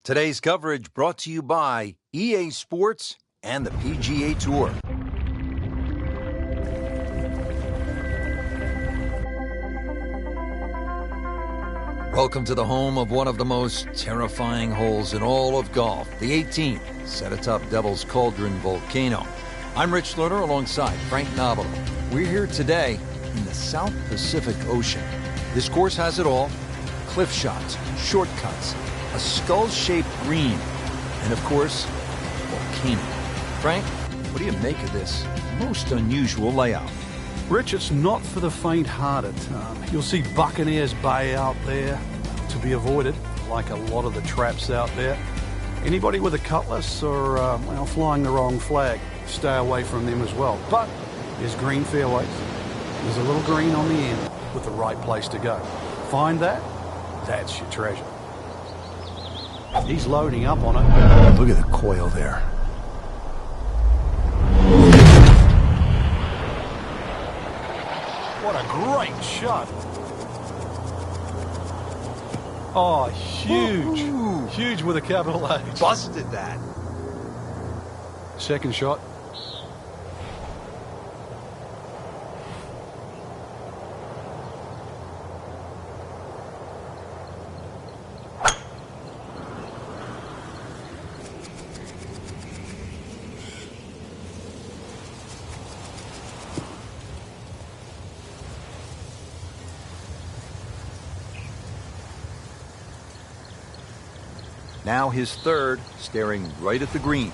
Today's coverage brought to you by EA Sports and the PGA Tour. Welcome to the home of one of the most terrifying holes in all of golf, the 18th, set atop Devil's Cauldron Volcano. I'm Rich Lerner alongside Frank Nobilo. We're here today in the South Pacific Ocean. This course has it all: cliff shots, shortcuts, a skull-shaped green, and of course, a volcano. Frank, what do you make of this most unusual layout? Rich, it's not for the faint-hearted. You'll see Buccaneers Bay out there to be avoided, like a lot of the traps out there. Anybody with a cutlass or flying the wrong flag, stay away from them as well. But there's green fairways. There's a little green on the end with the right place to go. Find that, that's your treasure. He's loading up on it. Look at the coil there. What a great shot. Oh, huge. Ooh. Huge with a capital H. Busted that. Second shot. Now his third, staring right at the green.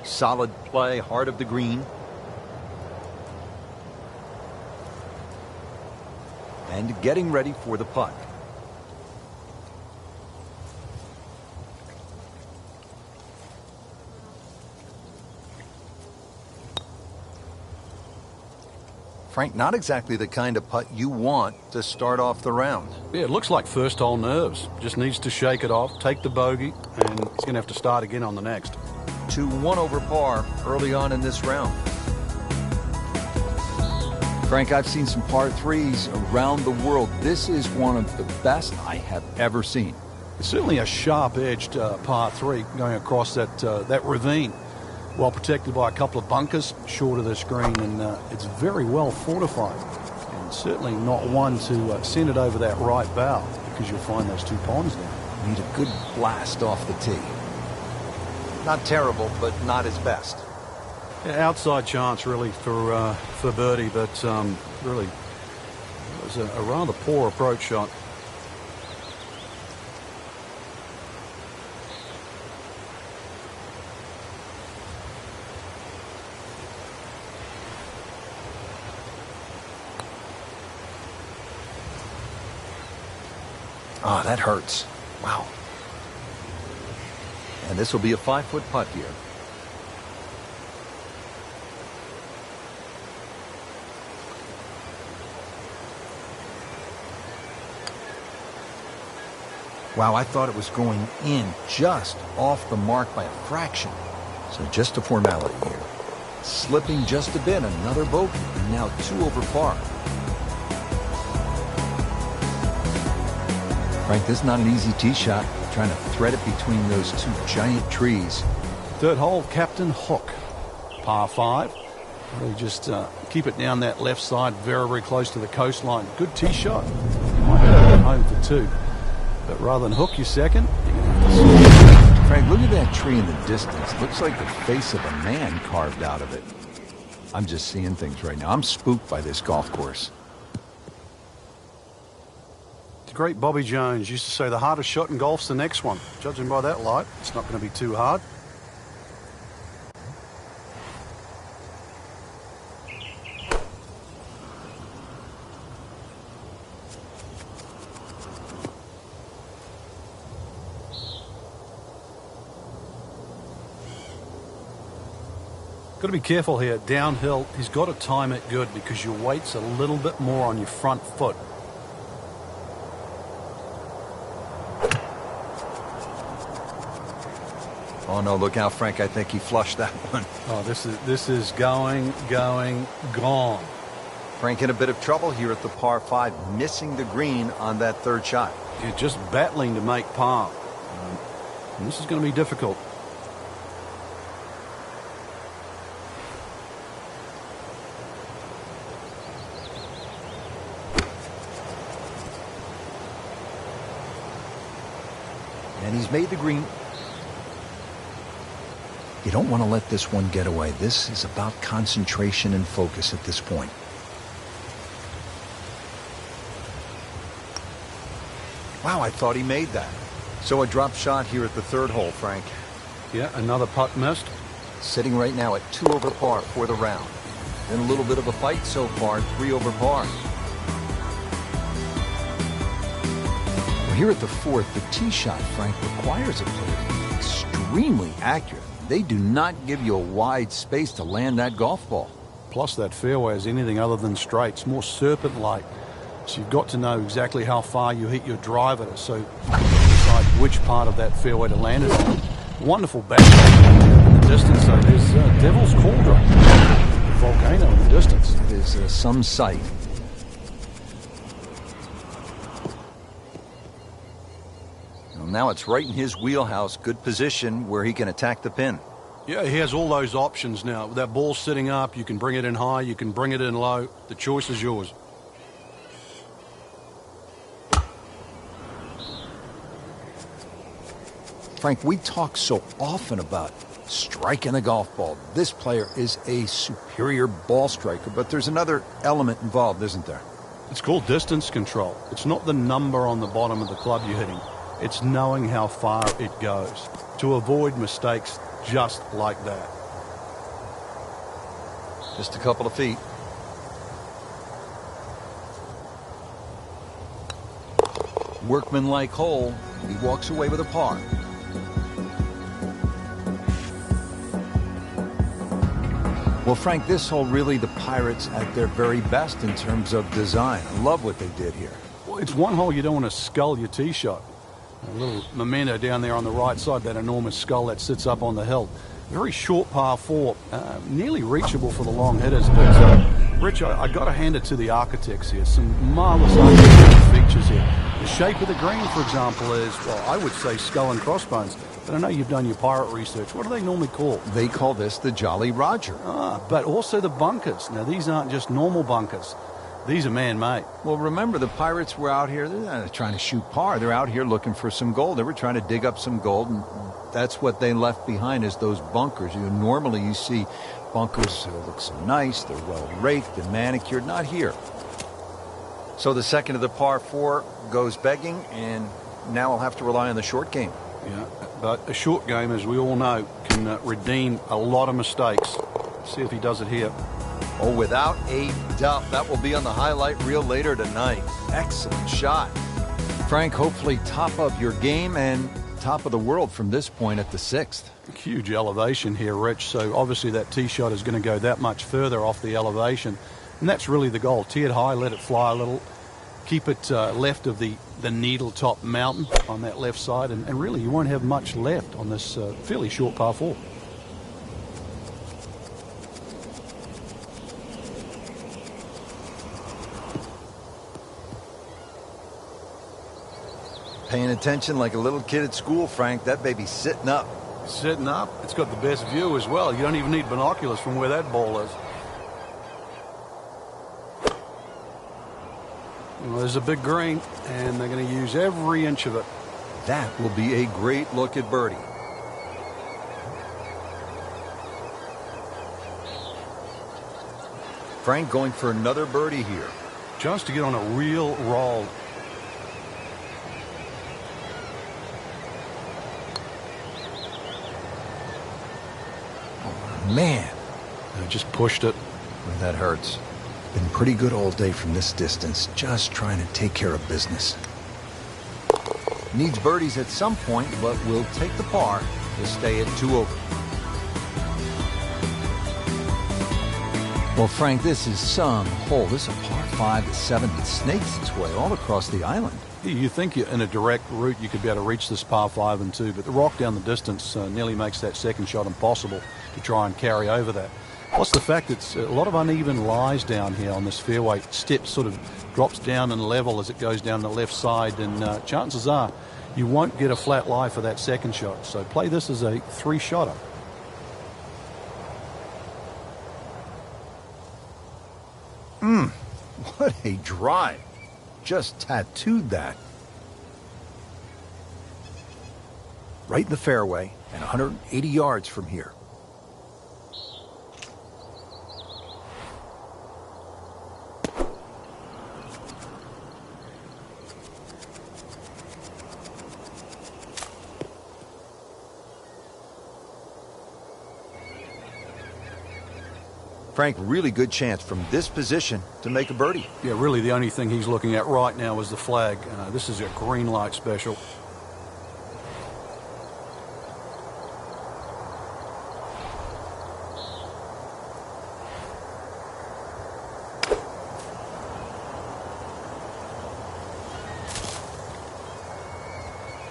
Solid play, heart of the green. And getting ready for the putt. Frank, not exactly the kind of putt you want to start off the round. Yeah, it looks like first hole nerves. Just needs to shake it off, take the bogey, and he's going to have to start again on the next. 2-1 over par early on in this round. Frank, I've seen some par threes around the world. This is one of the best I have ever seen. It's certainly a sharp-edged par three going across that ravine. Well protected by a couple of bunkers short of the screen, and it's very well fortified. And certainly not one to send it over that right bow, because you'll find those two ponds there. Need a good blast off the tee. Not terrible, but not his best. Yeah, outside chance really for birdie, but really it was a rather poor approach shot. Ah, that hurts. Wow. And this will be a 5-foot putt here. Wow, I thought it was going in just off the mark by a fraction. So just a formality here. Slipping just a bit, another bogey, and now 2 over par. Frank, this is not an easy tee shot. Trying to thread it between those two giant trees. Third hole, Captain Hook. Par 5. Really just keep it down that left side, very, very close to the coastline. Good tee shot. You might have home for 2. But rather than hook your second, you're going to have to... Frank, look at that tree in the distance. Looks like the face of a man carved out of it. I'm just seeing things right now. I'm spooked by this golf course. The great Bobby Jones used to say the hardest shot in golf's the next one. Judging by that light, it's not going to be too hard. Got to be careful here. Downhill, he's got to time it good because your weight's a little bit more on your front foot. Oh, no, look out, Frank. I think he flushed that one. Oh, this is going, gone. Frank in a bit of trouble here at the par 5, missing the green on that third shot. Yeah, just battling to make par. And this is going to be difficult. And he's made the green. You don't want to let this one get away. This is about concentration and focus at this point. Wow, I thought he made that. So a drop shot here at the third hole, Frank. Yeah, another putt missed. Sitting right now at 2 over par for the round. Then a little bit of a fight so far, 3 over par. Well, here at the fourth, the tee shot, Frank, requires a player to be extremely accurate. They do not give you a wide space to land that golf ball. Plus that fairway is anything other than straight. It's more serpent-like. So you've got to know exactly how far you hit your driver so you can decide which part of that fairway to land it on. Wonderful backshot in the distance, though. There's Devil's Cauldron, volcano in the distance. It is some sight. Well, now it's right in his wheelhouse. Good position where he can attack the pin. Yeah, he has all those options now. With that ball sitting up, you can bring it in high, you can bring it in low. The choice is yours. Frank, we talk so often about striking a golf ball. This player is a superior ball striker, but there's another element involved, isn't there? It's called distance control. It's not the number on the bottom of the club you're hitting. It's knowing how far it goes to avoid mistakes just like that. Just a couple of feet. Workmanlike hole. He walks away with a par. Well, Frank, this hole really the Pirates at their very best in terms of design. I love what they did here. Well, it's one hole you don't want to scull your tee shot. A little memento down there on the right side, that enormous skull that sits up on the hill. Very short par 4, nearly reachable for the long hitters. But, Rich, I got to hand it to the architects here. Some marvelous architectural features here. The shape of the green, for example, is, well, I would say skull and crossbones. But I know you've done your pirate research. What do they normally call? They call this the Jolly Roger. But also the bunkers. Now, these aren't just normal bunkers. These are man-made. Well, remember, the Pirates were out here, they're not trying to shoot par. They're out here looking for some gold. They were trying to dig up some gold, and that's what they left behind is those bunkers. Normally you see bunkers that look so nice, they're well raked and manicured. Not here. So the second of the par 4 goes begging, and now I'll have to rely on the short game. Yeah, but a short game, as we all know, can redeem a lot of mistakes. See if he does it here. Oh, without a doubt. That will be on the highlight reel later tonight. Excellent shot. Frank, hopefully top of your game and top of the world from this point at the 6th. Huge elevation here, Rich, so obviously that tee shot is going to go that much further off the elevation. And that's really the goal. Tee it high, let it fly a little. Keep it left of the needle top mountain on that left side, and really you won't have much left on this fairly short par 4. Paying attention like a little kid at school, Frank. That baby's sitting up. Sitting up. It's got the best view as well. You don't even need binoculars from where that ball is. Well, there's a big green, and they're going to use every inch of it. That will be a great look at birdie. Frank going for another birdie here. Just to get on a real roll. Man, I just pushed it. Well, that hurts. Been pretty good all day from this distance, just trying to take care of business. Needs birdies at some point, but will take the par to stay at 2 over. Well, Frank, this is some hole. This is a par 5 to 7 that snakes its way all across the island. You think in a direct route you could be able to reach this par 5 and 2, but the rock down the distance nearly makes that second shot impossible to try and carry over that. Plus the fact it's a lot of uneven lies down here on this fairway. Step sort of drops down in level as it goes down the left side, and chances are you won't get a flat lie for that second shot. So play this as a 3-shotter. What a drive. Just tattooed that. Right in the fairway and 180 yards from here. Frank, really good chance from this position to make a birdie. Yeah, really the only thing he's looking at right now is the flag. This is a green light special.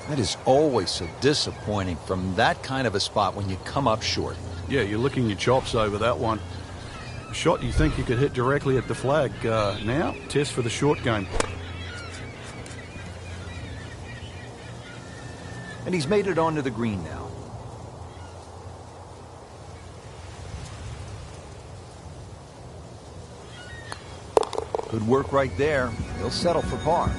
That is always so disappointing from that kind of a spot when you come up short. Yeah, you're licking your chops over that one. A shot you think you could hit directly at the flag. Now, test for the short game. And he's made it onto the green now. Good work right there. He'll settle for par.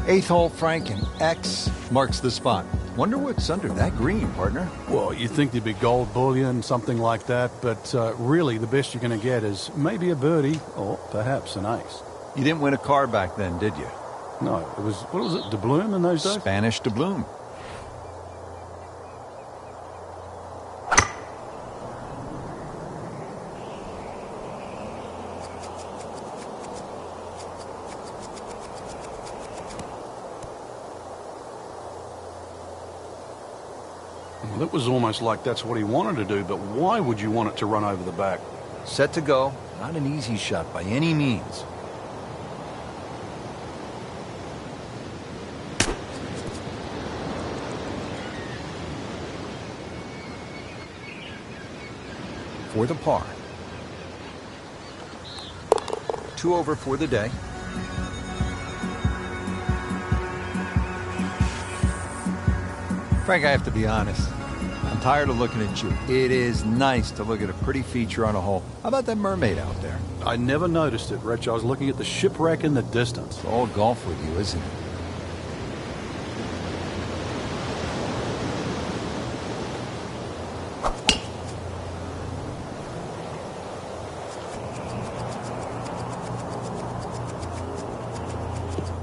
8th hole, Frank, and X marks the spot. Wonder what's under that green, partner. Well, you'd think there'd be gold bullion, something like that, but really the best you're going to get is maybe a birdie or perhaps an ace. You didn't win a car back then, did you? No, it was, what was it, doubloon in those days? Spanish doubloon. Well, it was almost like that's what he wanted to do, but why would you want it to run over the back? Set to go. Not an easy shot by any means. For the par. 2 over for the day. Frank, I have to be honest. I'm tired of looking at you. It is nice to look at a pretty feature on a hole. How about that mermaid out there? I never noticed it, Rich. I was looking at the shipwreck in the distance. It's all golf with you, isn't it?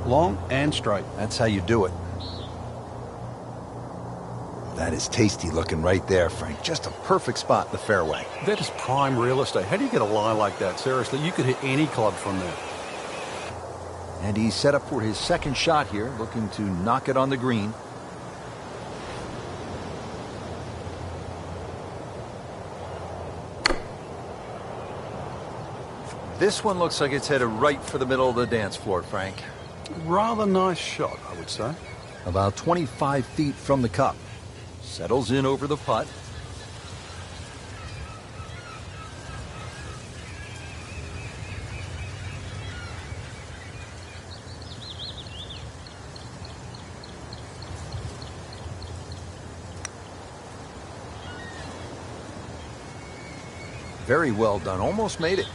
Long and straight. That's how you do it. That is tasty looking right there, Frank. Just a perfect spot in the fairway. That is prime real estate. How do you get a lie like that? Seriously, you could hit any club from there. And he's set up for his second shot here, looking to knock it on the green. This one looks like it's headed right for the middle of the dance floor, Frank. Rather nice shot, I would say. About 25 feet from the cup. Settles in over the putt. Very well done. Almost made it.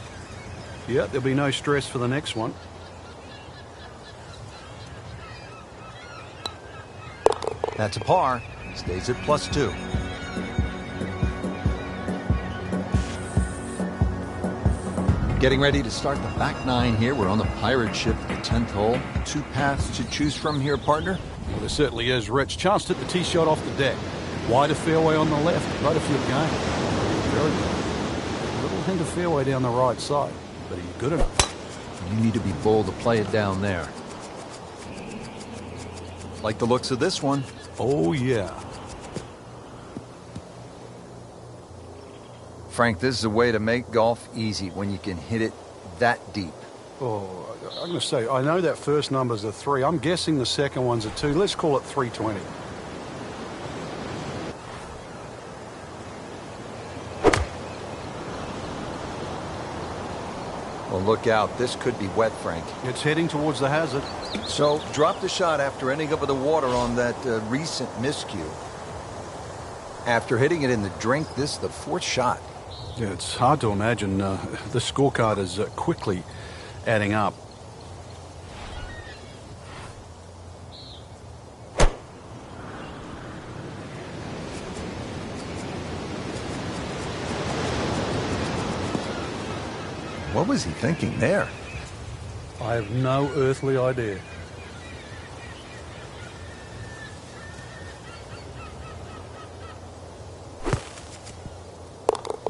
Yeah, there'll be no stress for the next one. That's a par. Stays at +2. Getting ready to start the back 9 here. We're on the pirate ship at the 10th hole. 2 paths to choose from here, partner. Well, there certainly is, Rich. Chance to hit the tee shot off the deck. Wider fairway on the left. Right of field game. Very good. A little hint of fairway down the right side. But are you good enough? You need to be bold to play it down there. Like the looks of this one. Oh, yeah. Frank, this is a way to make golf easy when you can hit it that deep. Oh, I'm going to say, I know that first number's a 3. I'm guessing the second one's a 2. Let's call it 320. Well, look out. This could be wet, Frank. It's heading towards the hazard. So, drop the shot after ending up with the water on that recent miscue. After hitting it in the drink, this is the 4th shot. Yeah, it's hard to imagine. The scorecard is quickly adding up. What was he thinking there? I have no earthly idea.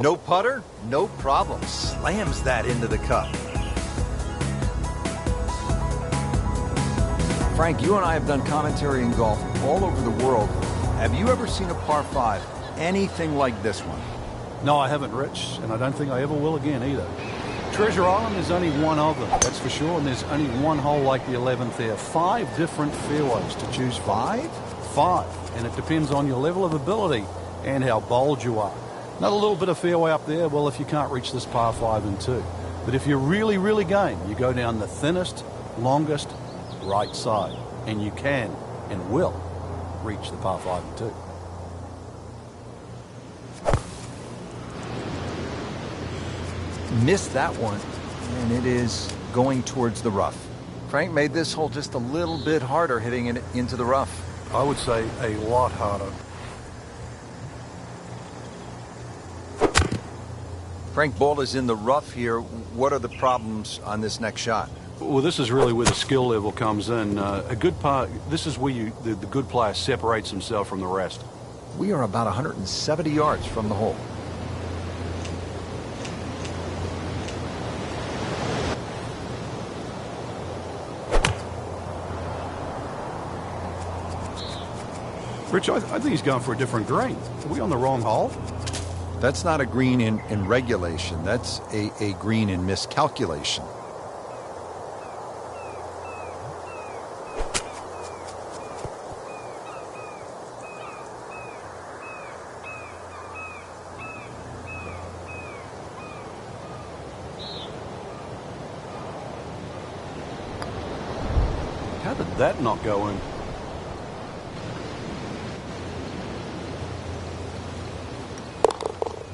No putter? No problem. Slams that into the cup. Frank, you and I have done commentary in golf all over the world. Have you ever seen a par 5 anything like this one? No, I haven't, Rich, and I don't think I ever will again either. Treasure Island is only one of them, that's for sure, and there's only one hole like the 11th there. 5 different fairways to choose from. 5? 5, and it depends on your level of ability and how bold you are. Another little bit of fairway up there, well, if you can't reach this par 5 and 2. But if you're really, really game, you go down the thinnest, longest, right side, and you can and will reach the par 5 and 2. Missed that one, and it is going towards the rough. Frank made this hole just a little bit harder hitting it into the rough. I would say a lot harder. Frank, ball is in the rough here. What are the problems on this next shot? Well, this is really where the skill level comes in. A good part. This is where the good player separates himself from the rest. We are about 170 yards from the hole. Rich, I think he's going for a different green. Are we on the wrong hole? That's not a green in regulation. That's a green in miscalculation. How did that not go in?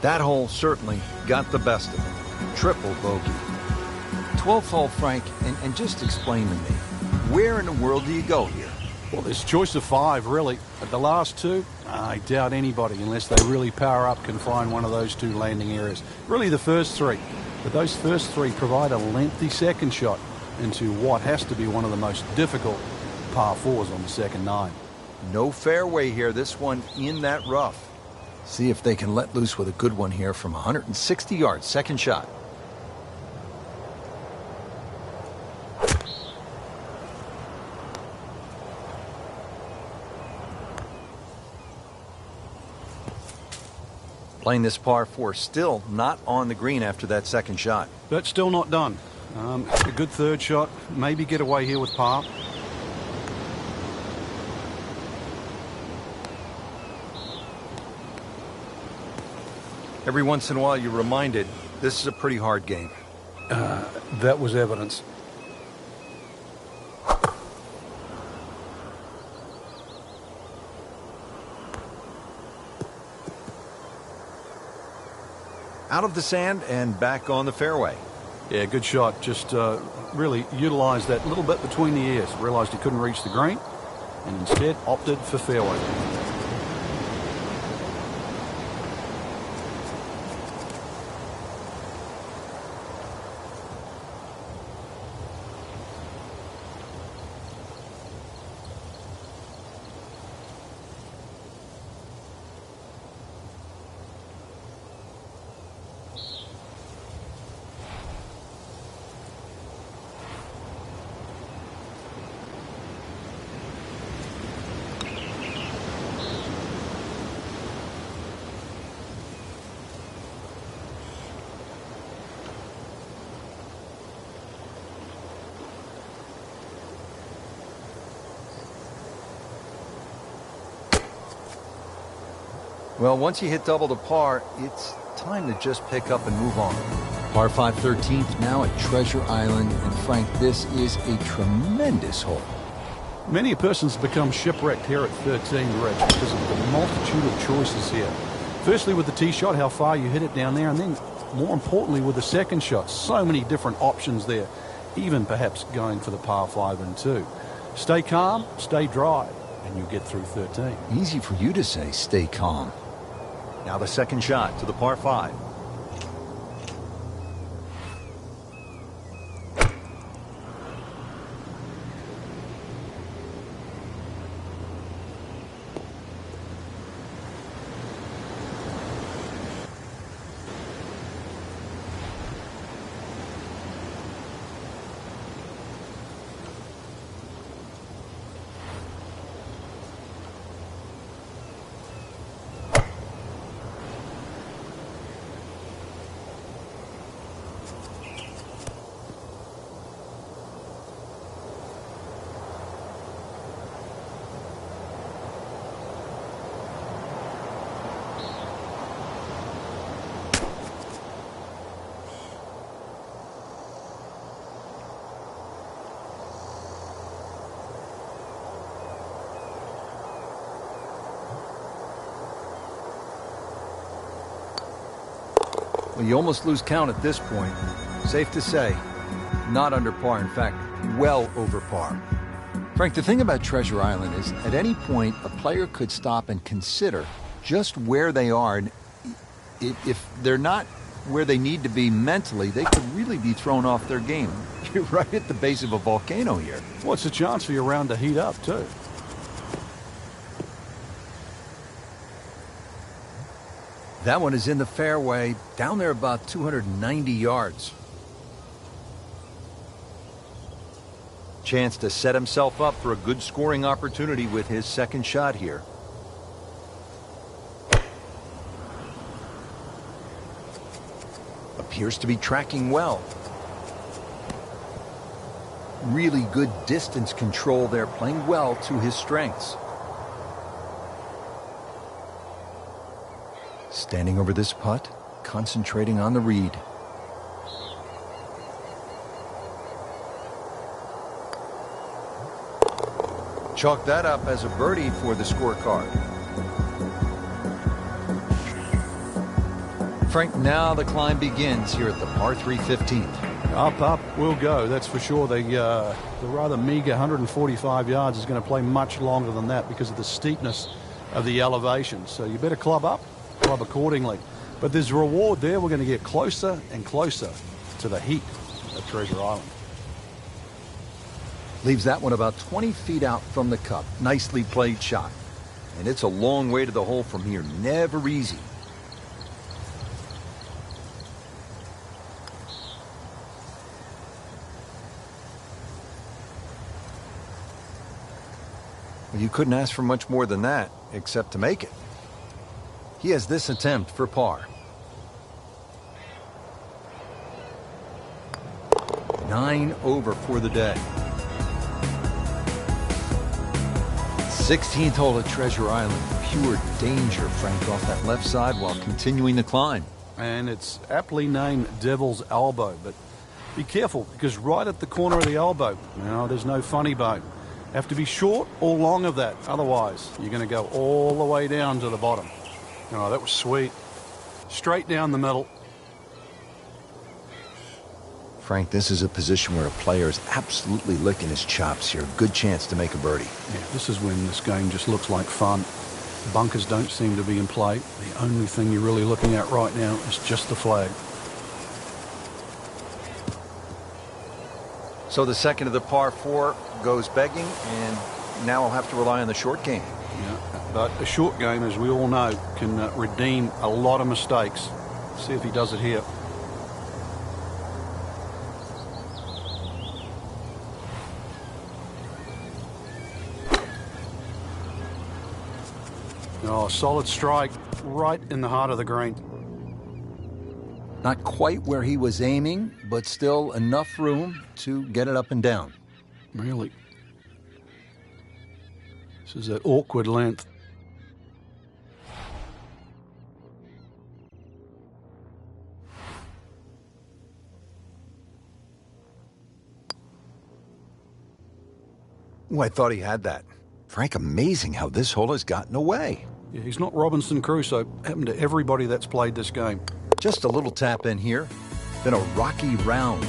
That hole certainly got the best of it. Triple bogey. 12th hole, Frank, and just explain to me, where in the world do you go here? Well, there's choice of 5, really. But the last 2, I doubt anybody, unless they really power up, can find one of those 2 landing areas. Really the first 3. But those first 3 provide a lengthy second shot into what has to be one of the most difficult par 4s on the second 9. No fairway here. This one in that rough. See if they can let loose with a good one here from 160 yards. Second shot. Playing this par 4, still not on the green after that second shot. But still not done. A good third shot. Maybe get away here with par. Every once in a while, you're reminded this is a pretty hard game. That was evidence. Out of the sand and back on the fairway. Yeah, good shot. Just really utilized that little bit between the ears. Realized he couldn't reach the green, and instead opted for fairway. Well, once you hit double to par, it's time to just pick up and move on. Par 5 13th now at Treasure Island. And Frank, this is a tremendous hole. Many persons become shipwrecked here at 13, Reg, because of the multitude of choices here. Firstly, with the tee shot, how far you hit it down there, and then, more importantly, with the second shot, so many different options there, even perhaps going for the par 5 and 2. Stay calm, stay dry, and you'll get through 13. Easy for you to say, stay calm. Now the second shot to the par 5. Well, you almost lose count at this point. Safe to say, not under par. In fact, well over par. Frank, the thing about Treasure Island is at any point, a player could stop and consider just where they are. And if they're not where they need to be mentally, they could really be thrown off their game. You're right at the base of a volcano here. What's the chance for your round to heat up, too? That one is in the fairway, down there about 290 yards. Chance to set himself up for a good scoring opportunity with his second shot here. Appears to be tracking well. Really good distance control there, playing well to his strengths. Standing over this putt, concentrating on the read. Chalk that up as a birdie for the scorecard. Frank, now the climb begins here at the par 3 15th. Up, we'll go, that's for sure. The rather meager 145 yards is going to play much longer than that because of the steepness of the elevation. So you better club up, club accordingly. But there's a reward there. We're going to get closer and closer to the heat of Treasure Island. Leaves that one about 20 feet out from the cup. Nicely played shot. And it's a long way to the hole from here. Never easy. Well, you couldn't ask for much more than that, except to make it. He has this attempt for par. 9 over for the day. 16th hole at Treasure Island. Pure danger, Frank, off that left side while continuing the climb. And it's aptly named Devil's Elbow, but be careful because right at the corner of the elbow, now there's no funny bone. Have to be short or long of that, otherwise you're going to go all the way down to the bottom. Oh, that was sweet. Straight down the middle. Frank, this is a position where a player is absolutely licking his chops here. Good chance to make a birdie. Yeah, this is when this game just looks like fun. Bunkers don't seem to be in play. The only thing you're really looking at right now is just the flag. So the second of the par 4 goes begging, and now I'll have to rely on the short game. Yeah, but a short game, as we all know, can redeem a lot of mistakes. See if he does it here. Oh, solid strike right in the heart of the green. Not quite where he was aiming, but still enough room to get it up and down. Really. This is that awkward length. Oh, I thought he had that. Frank, amazing how this hole has gotten away. Yeah, he's not Robinson Crusoe. Happened to everybody that's played this game. Just a little tap in here, then a rocky round.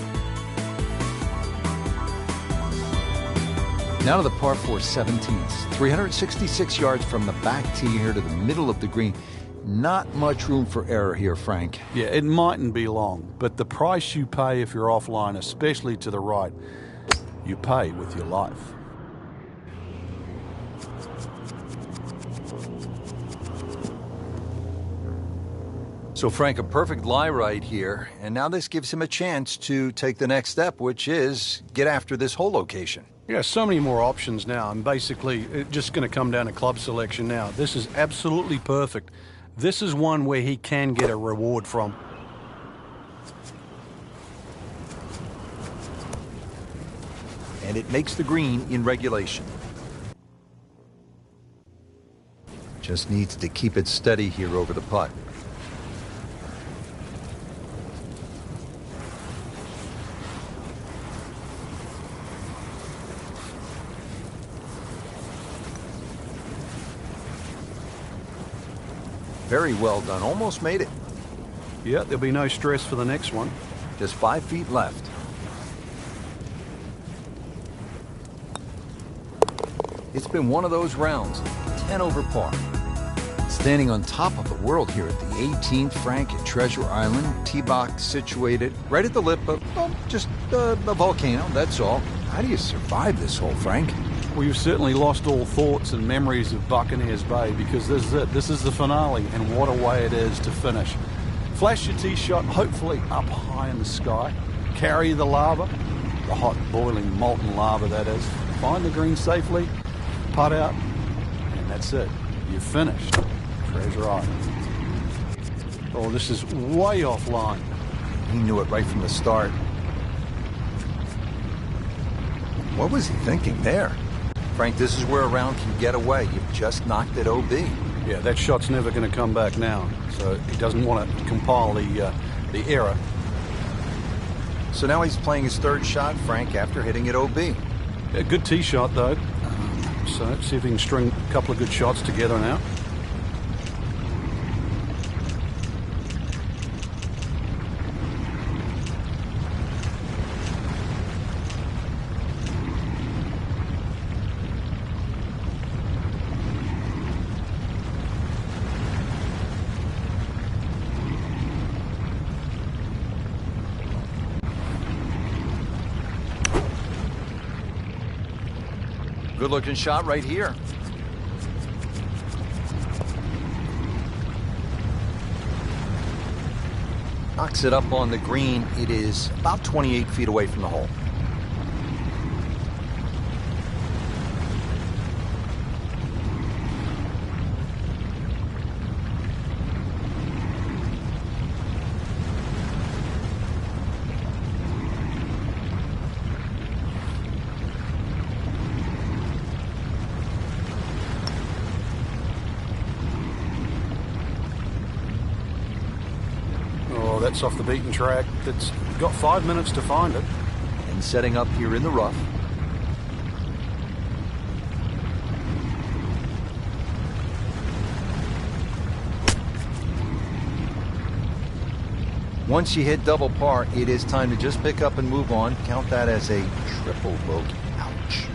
Now to the par 4 17th. 366 yards from the back tee here to the middle of the green. Not much room for error here, Frank. Yeah, it mightn't be long, but the price you pay if you're offline, especially to the right, you pay with your life. So, Frank, a perfect lie right here, and now this gives him a chance to take the next step, which is get after this hole location. Yeah, so many more options now, and basically it's just going to come down to club selection now. This is absolutely perfect. This is one where he can get a reward from. And it makes the green in regulation. Just needs to keep it steady here over the putt. Very well done. Almost made it. Yeah, there'll be no stress for the next one. Just 5 feet left. It's been one of those rounds, 10 over par. Standing on top of the world here at the 18th Frank at Treasure Island, tee box situated right at the lip of, well, just a volcano, that's all. How do you survive this hole, Frank? Well, you've certainly lost all thoughts and memories of Buccaneers Bay, because this is it. This is the finale, and what a way it is to finish. Flash your tee shot, hopefully up high in the sky. Carry the lava, the hot, boiling, molten lava that is. Find the green safely, putt out, and that's it. You've finished Treasure Island. Oh, this is way offline. He knew it right from the start. What was he thinking there? Frank, this is where a round can get away. You've just knocked it OB. Yeah, that shot's never going to come back now, so he doesn't want to compile the error. So now he's playing his third shot, Frank, after hitting it OB. Yeah, good tee shot, though. So let's see if he can string a couple of good shots together now. Good looking shot right here. Knocks it up on the green. It is about 28 feet away from the hole. That's off the beaten track. It's got 5 minutes to find it. And setting up here in the rough. Once you hit double par, it is time to just pick up and move on. Count that as a triple bogey. Ouch.